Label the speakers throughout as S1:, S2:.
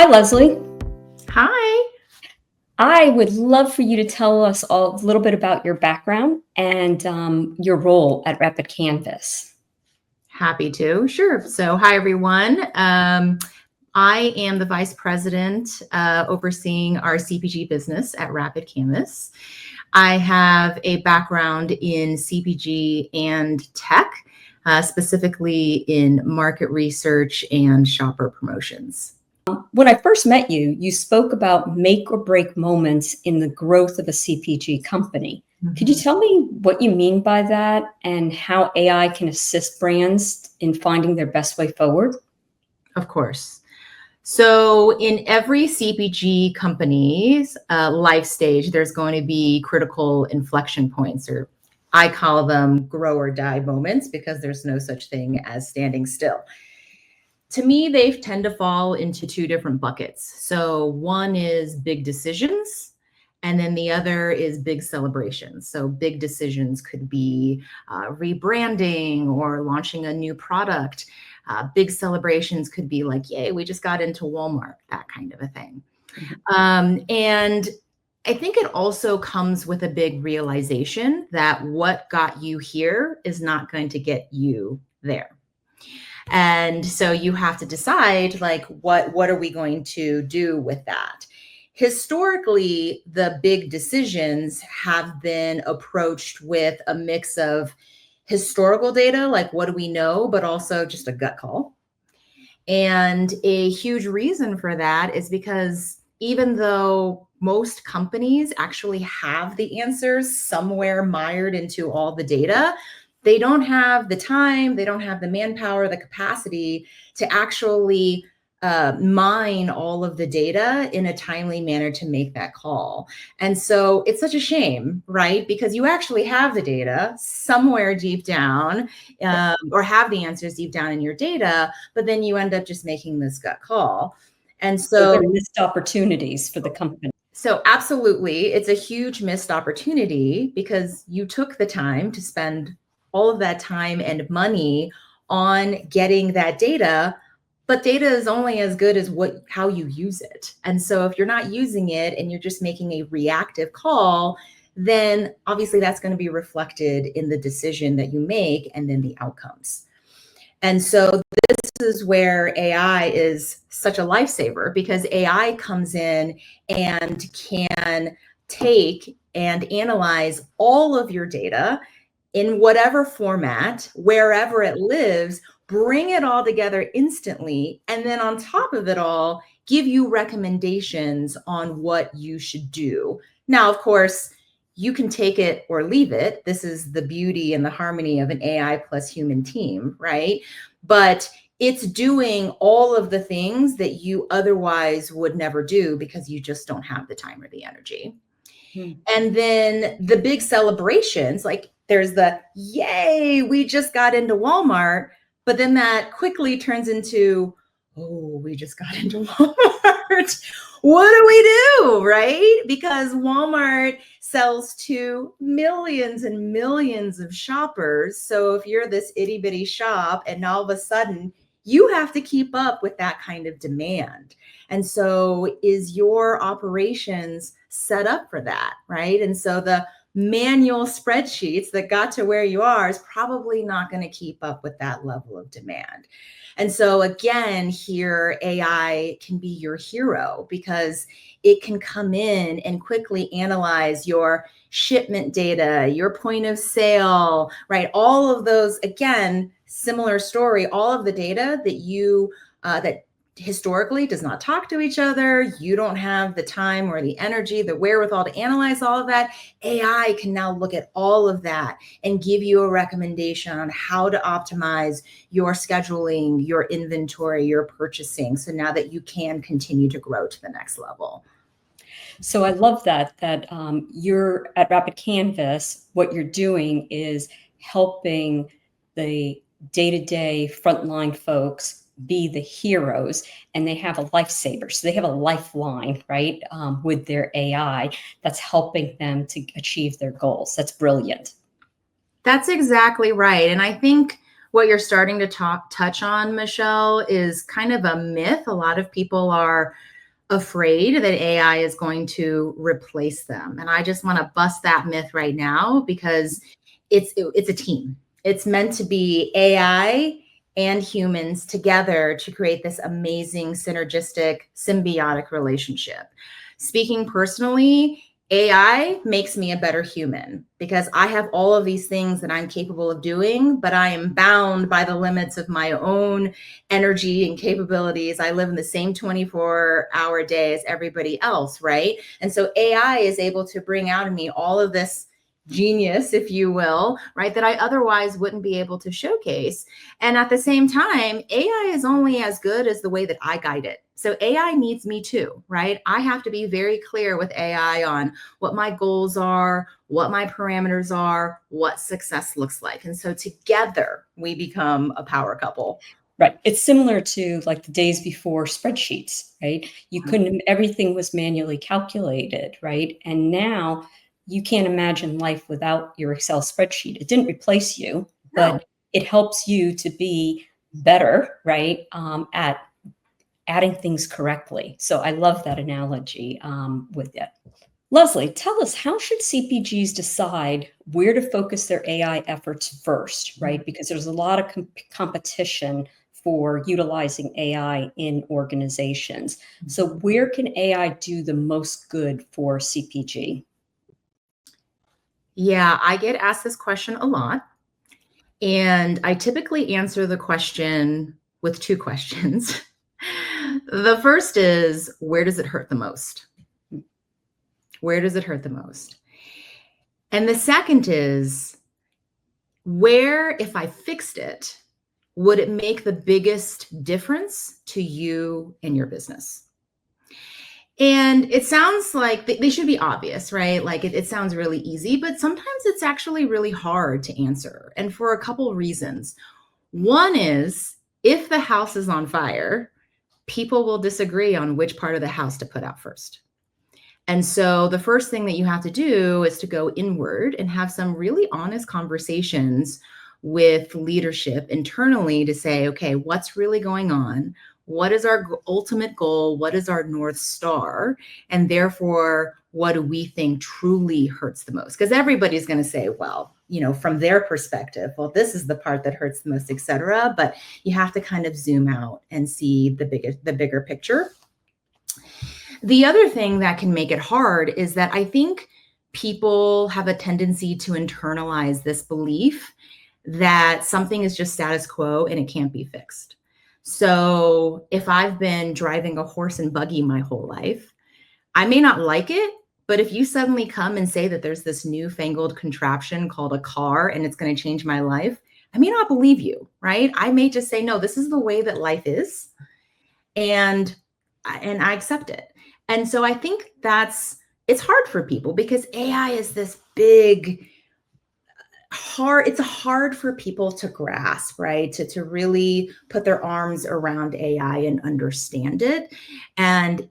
S1: Hi, Leslie.
S2: Hi.
S1: I would love for you to tell us a little bit about your background and your role at Rapid Canvas.
S2: Happy to. Sure. So, hi, everyone. I am the vice president overseeing our CPG business at Rapid Canvas. I have a background in CPG and tech, specifically in market research and shopper promotions.
S1: When I first met you, you spoke about make or break moments in the growth of a CPG company. Could you tell me what you mean by that and how AI can assist brands in finding their best way forward?
S2: Of course. So, in every CPG company's life stage, there's going to be critical inflection points, or I call them grow or die moments, because there's no such thing as standing still. To me, they tend to fall into two different buckets. So, one is big decisions, and then the other is big celebrations. So, big decisions could be rebranding or launching a new product. Big celebrations could be like, yay, we just got into Walmart, that kind of a thing. And I think it also comes with a big realization that what got you here is not going to get you there. And so you have to decide, like, what are we going to do with that? Historically, the big decisions have been approached with a mix of historical data, like what do we know, but also just a gut call. And a huge reason for that is because even though most companies actually have the answers somewhere mired into all the data, they don't have the time, they don't have the manpower, the capacity to actually mine all of the data in a timely manner to make that call. And so it's such a shame, right? Because you actually have the data somewhere deep down, or have the answers deep down in your data, but then you end up just making this gut call. And
S1: So there
S2: so
S1: are missed opportunities for the company.
S2: so absolutely, it's a huge missed opportunity because you took the time to spend all of that time and money on getting that data, but data is only as good as how you use it. And so if you're not using it and you're just making a reactive call, then obviously that's going to be reflected in the decision that you make and then the outcomes. And so this is where AI is such a lifesaver, because AI comes in and can take and analyze all of your data in whatever format, wherever it lives, bring it all together instantly, and then on top of it all, give you recommendations on what you should do. Now, of course, you can take it or leave it. This is the beauty and the harmony of an AI plus human team, right? But it's doing all of the things that you otherwise would never do because you just don't have the time or the energy. And then the big celebrations, like there's the yay, we just got into Walmart, but then that quickly turns into, oh, we just got into Walmart. What do we do, right? Because Walmart sells to millions and millions of shoppers. So if you're this itty bitty shop and all of a sudden you have to keep up with that kind of demand. And so is your operations set up for that, right? And so the manual spreadsheets that got to where you are is probably not going to keep up with that level of demand. And so again, here AI can be your hero because it can come in and quickly analyze your shipment data, your point of sale, right? All of those, again, similar story, all of the data that you that historically does not talk to each other. You don't have the time or the energy, the wherewithal to analyze all of that. AI can now look at all of that and give you a recommendation on how to optimize your scheduling, your inventory, your purchasing. So now that you can continue to grow to the next level.
S1: So I love that you're at Rapid Canvas. What you're doing is helping the day-to-day frontline folks be the heroes, and they have a lifesaver. So they have a lifeline, right, with their AI that's helping them to achieve their goals. That's brilliant.
S2: That's exactly right. And I think what you're starting to touch on, Michele, is kind of a myth. A lot of people are afraid that AI is going to replace them. And I just want to bust that myth right now, because it's a team. It's meant to be AI and humans together to create this amazing synergistic symbiotic relationship. Speaking personally, AI makes me a better human because I have all of these things that I'm capable of doing, but I am bound by the limits of my own energy and capabilities. I live in the same 24-hour day as everybody else, right? And so AI is able to bring out of me all of this genius, if you will, right, that I otherwise wouldn't be able to showcase. And at the same time, AI is only as good as the way that I guide it. So AI needs me too, right? I have to be very clear with AI on what my goals are, what my parameters are, what success looks like. And so together we become a power couple.
S1: Right. It's similar to like the days before spreadsheets, right? You couldn't, everything was manually calculated, right? And now you can't imagine life without your Excel spreadsheet. It didn't replace you,
S2: No.
S1: but it helps you to be better, right? At adding things correctly. So I love that analogy with it. Leslie, tell us, how should CPGs decide where to focus their AI efforts first, right? Because there's a lot of competition for utilizing AI in organizations. So where can AI do the most good for CPG?
S2: Yeah, I get asked this question a lot. And I typically answer the question with two questions. The first is, where does it hurt the most? Where does it hurt the most? And the second is, where, if I fixed it, would it make the biggest difference to you and your business? And it sounds like they should be obvious, right? Like it sounds really easy, but sometimes it's actually really hard to answer. And for a couple reasons. One is, if the house is on fire, people will disagree on which part of the house to put out first. And so the first thing that you have to do is to go inward and have some really honest conversations with leadership internally to say, okay, what's really going on? What is our ultimate goal? What is our North Star? And therefore, what do we think truly hurts the most? Because everybody's going to say, well, from their perspective, well, this is the part that hurts the most, et cetera. But you have to kind of zoom out and see the bigger picture. The other thing that can make it hard is that I think people have a tendency to internalize this belief that something is just status quo and it can't be fixed. So if I've been driving a horse and buggy my whole life, I may not like it, but if you suddenly come and say that there's this newfangled contraption called a car and it's going to change my life, I may not believe you, right? I may just say, no, this is the way that life is. And I accept it. And so I think it's hard for people because AI is this big, it's hard for people to grasp, right? To really put their arms around AI and understand it. And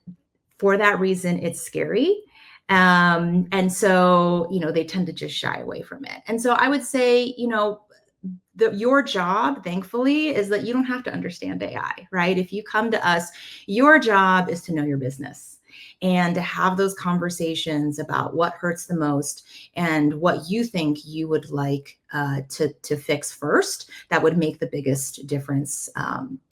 S2: for that reason, it's scary. And so, they tend to just shy away from it. And so I would say, your job, thankfully, is that you don't have to understand AI, right? If you come to us, your job is to know your business and to have those conversations about what hurts the most and what you think you would like to fix first that would make the biggest difference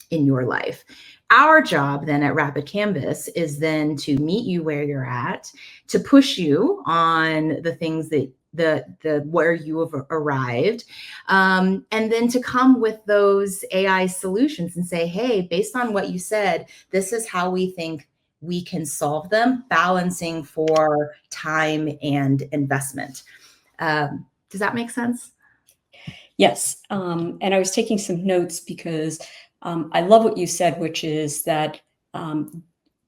S2: in your life. Our job then at Rapid Canvas is then to meet you where you're at, to push you on the things that the where you have arrived, and then to come with those AI solutions and say, hey, based on what you said, this is how we think we can solve them, balancing for time and investment. Does that make sense?
S1: Yes. And I was taking some notes because I love what you said, which is that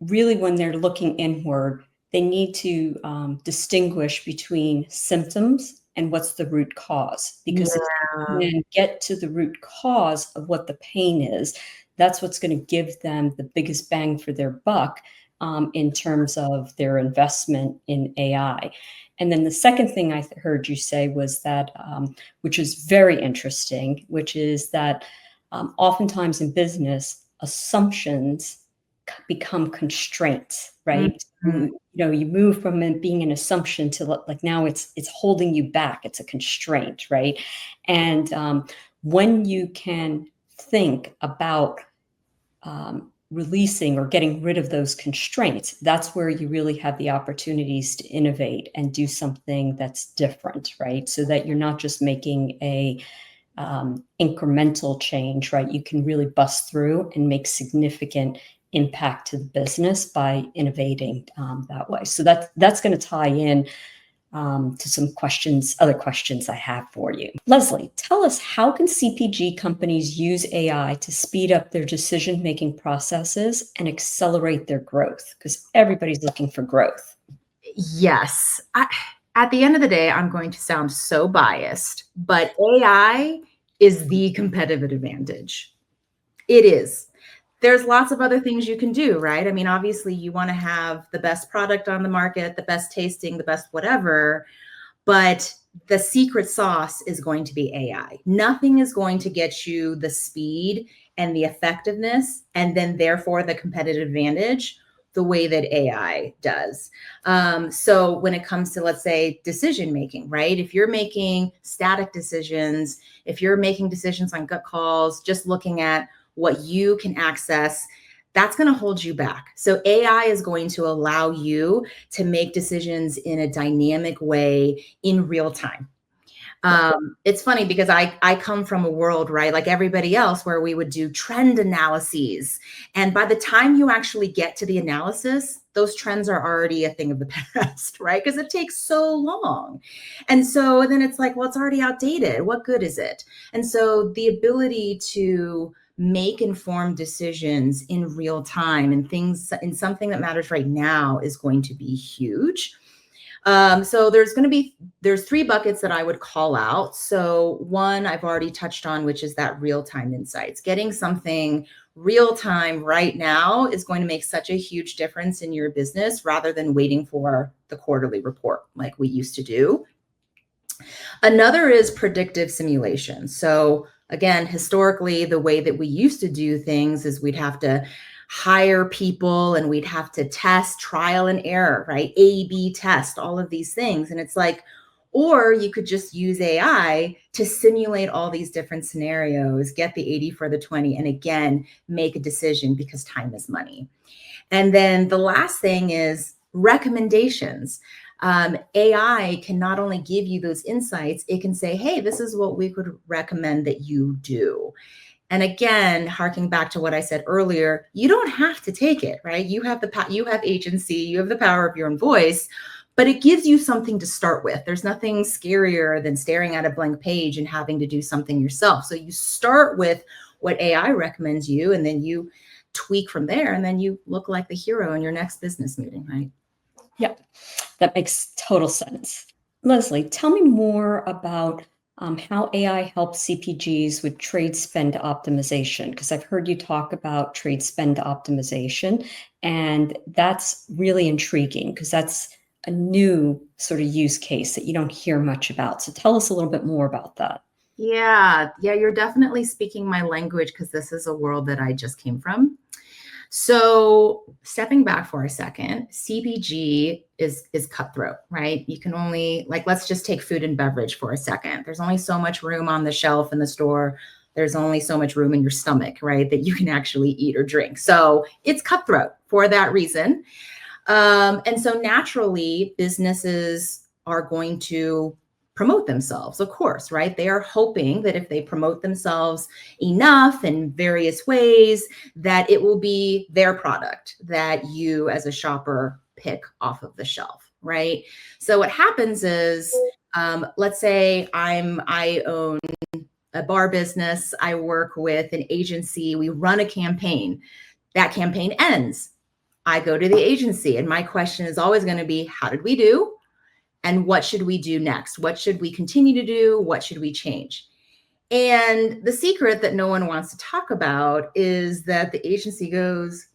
S1: really when they're looking inward, they need to distinguish between symptoms and what's the root cause. Because if you can get to the root cause of what the pain is, that's what's going to give them the biggest bang for their buck in terms of their investment in AI. And then the second thing I heard you say was that, which is very interesting, which is that oftentimes in business, assumptions become constraints, right?
S2: Mhm.
S1: You move from it being an assumption to like now it's holding you back. It's a constraint, right? And when you can think about releasing or getting rid of those constraints, that's where you really have the opportunities to innovate and do something that's different, right? So that you're not just making a incremental change, right? You can really bust through and make significant impact to the business by innovating that way. So that's going to tie in to some other questions I have for you. Leslie, tell us, how can CPG companies use AI to speed up their decision-making processes and accelerate their growth? Because everybody's looking for growth.
S2: Yes. At the end of the day, I'm going to sound so biased, but AI is the competitive advantage. It is. There's lots of other things you can do, right? I mean, obviously, you want to have the best product on the market, the best tasting, the best whatever, but the secret sauce is going to be AI. Nothing is going to get you the speed and the effectiveness, and then therefore the competitive advantage the way that AI does. So when it comes to, let's say, decision making, right? If you're making static decisions, if you're making decisions on gut calls, just looking at what you can access, that's going to hold you back. So AI is going to allow you to make decisions in a dynamic way in real time. It's funny because I come from a world, right, like everybody else, where we would do trend analyses. And by the time you actually get to the analysis, those trends are already a thing of the past, right? Because it takes so long. And so then it's like, well, it's already outdated. What good is it? And so the ability to make informed decisions in real time and things in something that matters right now is going to be huge. So there's three buckets that I would call out. So one I've already touched on, which is that real-time insights. Getting something real time right now is going to make such a huge difference in your business rather than waiting for the quarterly report like we used to do. Another is predictive simulation. So again, historically, the way that we used to do things is we'd have to hire people and we'd have to test, trial and error, right? A/B test, all of these things. And it's like, or you could just use AI to simulate all these different scenarios, get the 80 for the 20, and again, make a decision because time is money. And then the last thing is recommendations. AI can not only give you those insights, it can say, hey, this is what we could recommend that you do. And again, harking back to what I said earlier, you don't have to take it, right? You have you have agency, you have the power of your own voice, but it gives you something to start with. There's nothing scarier than staring at a blank page and having to do something yourself. So you start with what AI recommends you, and then you tweak from there, and then you look like the hero in your next business meeting, right?
S1: Yeah, that makes total sense. Leslie, tell me more about how AI helps CPGs with trade spend optimization, because I've heard you talk about trade spend optimization, and that's really intriguing because that's a new sort of use case that you don't hear much about. So tell us a little bit more about that.
S2: Yeah, you're definitely speaking my language because this is a world that I just came from. So stepping back for a second, CPG is cutthroat, right? You can only, like, let's just take food and beverage for a second. There's only so much room on the shelf in the store. There's only so much room in your stomach, right, that you can actually eat or drink. So it's cutthroat for that reason. And so naturally, businesses are going to promote themselves, of course, right? They are hoping that if they promote themselves enough in various ways, that it will be their product that you as a shopper pick off of the shelf, right? So what happens is, let's say I own a bar business, I work with an agency, we run a campaign. That campaign ends. I go to the agency, and my question is always going to be, how did we do? And what should we do next? What should we continue to do? What should we change? And the secret that no one wants to talk about is that the agency goes,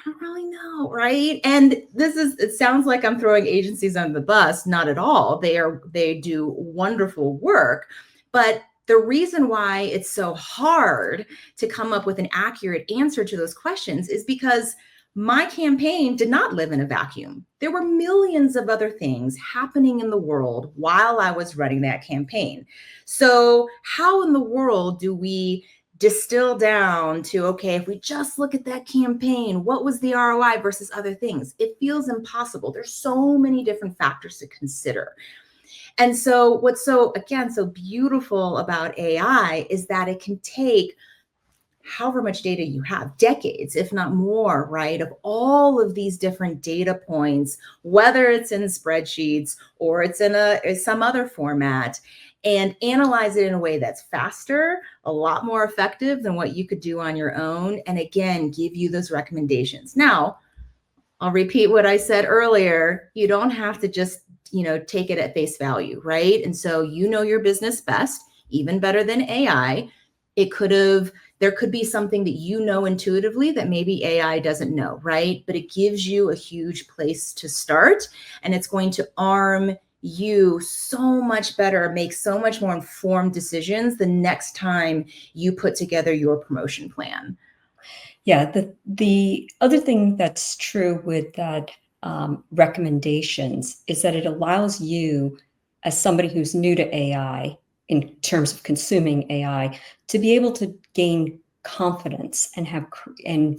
S2: I don't really know, right? And it sounds like I'm throwing agencies under the bus. Not at all. They do wonderful work. But the reason why it's so hard to come up with an accurate answer to those questions is because my campaign did not live in a vacuum. There were millions of other things happening in the world while I was running that campaign. So how in the world do we distill down to, okay, if we just look at that campaign, what was the ROI versus other things? It feels impossible. There's so many different factors to consider. And so what's so beautiful about AI is that it can take however much data you have, decades, if not more, right, of all of these different data points, whether it's in spreadsheets or it's in some other format, and analyze it in a way that's faster, a lot more effective than what you could do on your own, and again, give you those recommendations. Now, I'll repeat what I said earlier. You don't have to just, take it at face value, right? And so your business best, even better than AI. There could be something that intuitively that maybe AI doesn't know, right? But it gives you a huge place to start, and it's going to arm you so much better, make so much more informed decisions the next time you put together your promotion plan.
S1: Yeah, the other thing that's true with that recommendations is that it allows you, as somebody who's new to AI, in terms of consuming AI, to be able to gain confidence and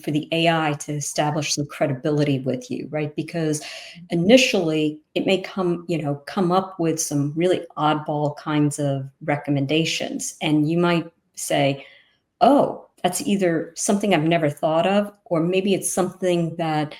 S1: for the AI to establish some credibility with you, right? Because initially it may come up with some really oddball kinds of recommendations, and you might say, oh, that's either something I've never thought of, or maybe it's something that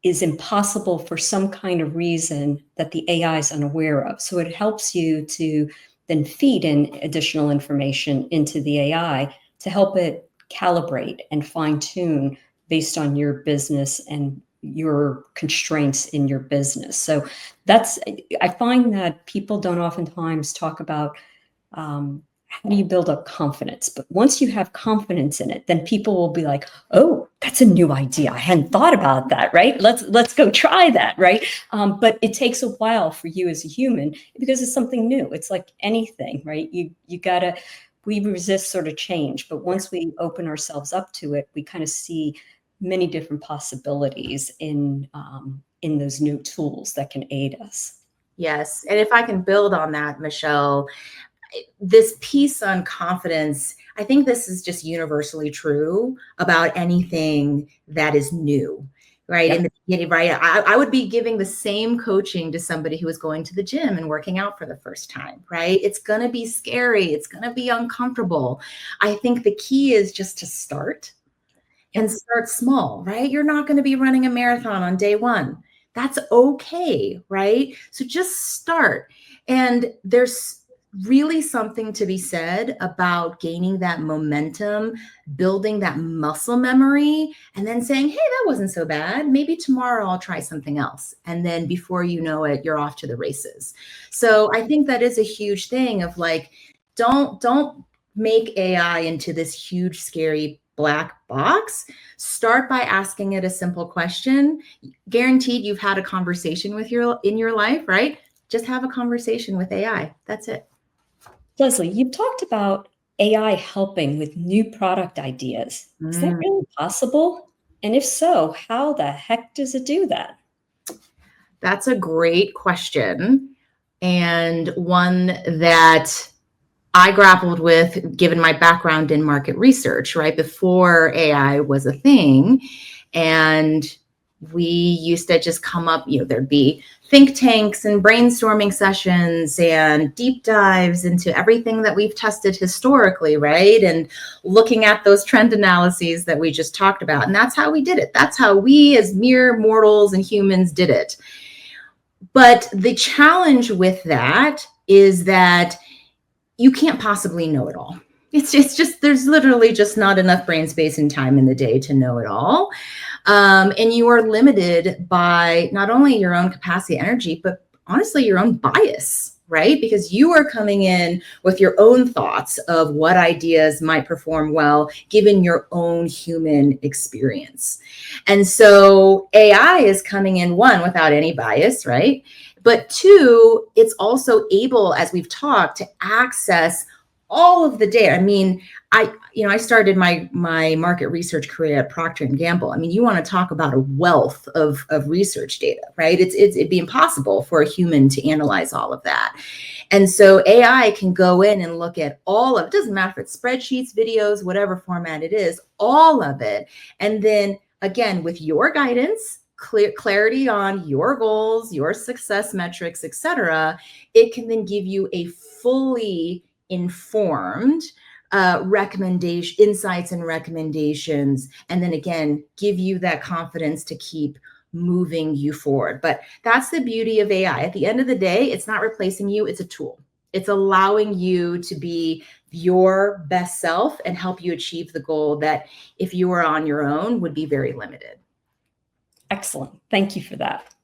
S1: is impossible for some kind of reason that the AI is unaware of. So it helps you to then feed in additional information into the AI to help it calibrate and fine tune based on your business and your constraints in your business. So I find that people don't oftentimes talk about how do you build up confidence? But once you have confidence in it, then people will be like, oh, that's a new idea. I hadn't thought about that, right? Let's go try that, right? But it takes a while for you as a human because it's something new. It's like anything, right? We resist sort of change, but once we open ourselves up to it, we kind of see many different possibilities in those new tools that can aid us.
S2: Yes. And if I can build on that, Michele, this piece on confidence, I think this is just universally true about anything that is new, right? Yep. In the beginning, right? I would be giving the same coaching to somebody who is going to the gym and working out for the first time, right? It's going to be scary. It's going to be uncomfortable. I think the key is just to start and start small, right? You're not going to be running a marathon on day one. That's okay, right? So just start. And there's really something to be said about gaining that momentum, building that muscle memory, and then saying, hey, that wasn't so bad. Maybe tomorrow I'll try something else. And then before you know it, you're off to the races. So I think that is a huge thing of like, don't make AI into this huge, scary black box. Start by asking it a simple question. Guaranteed you've had a conversation in your life, right? Just have a conversation with AI. That's it.
S1: Leslie, you've talked about AI helping with new product ideas. Is that really possible? And if so, how the heck does it do that?
S2: That's a great question, and one that I grappled with given my background in market research, right? Before AI was a thing. And we used to just come up, there'd be think tanks and brainstorming sessions and deep dives into everything that we've tested historically, right? And looking at those trend analyses that we just talked about. And that's how we did it. That's how we as mere mortals and humans did it. But the challenge with that is that you can't possibly know it all. It's just there's literally just not enough brain space and time in the day to know it all. And you are limited by not only your own capacity, energy, but honestly, your own bias, right? Because you are coming in with your own thoughts of what ideas might perform well given your own human experience. And so AI is coming in, one, without any bias, right? But two, it's also able, as we've talked, to access all of the data. I mean, I started my market research career at Procter and Gamble. I mean, you want to talk about a wealth of research data, right? It'd be impossible for a human to analyze all of that. And so AI can go in and look at all of it. Doesn't matter if it's spreadsheets, videos, whatever format it is, all of it. And then again, with your guidance, clarity on your goals, your success metrics, etc., it can then give you a fully informed recommendation, insights and recommendations, and then again, give you that confidence to keep moving you forward. But that's the beauty of AI. At the end of the day, it's not replacing you, it's a tool. It's allowing you to be your best self and help you achieve the goal that if you were on your own would be very limited.
S1: Excellent. Thank you for that.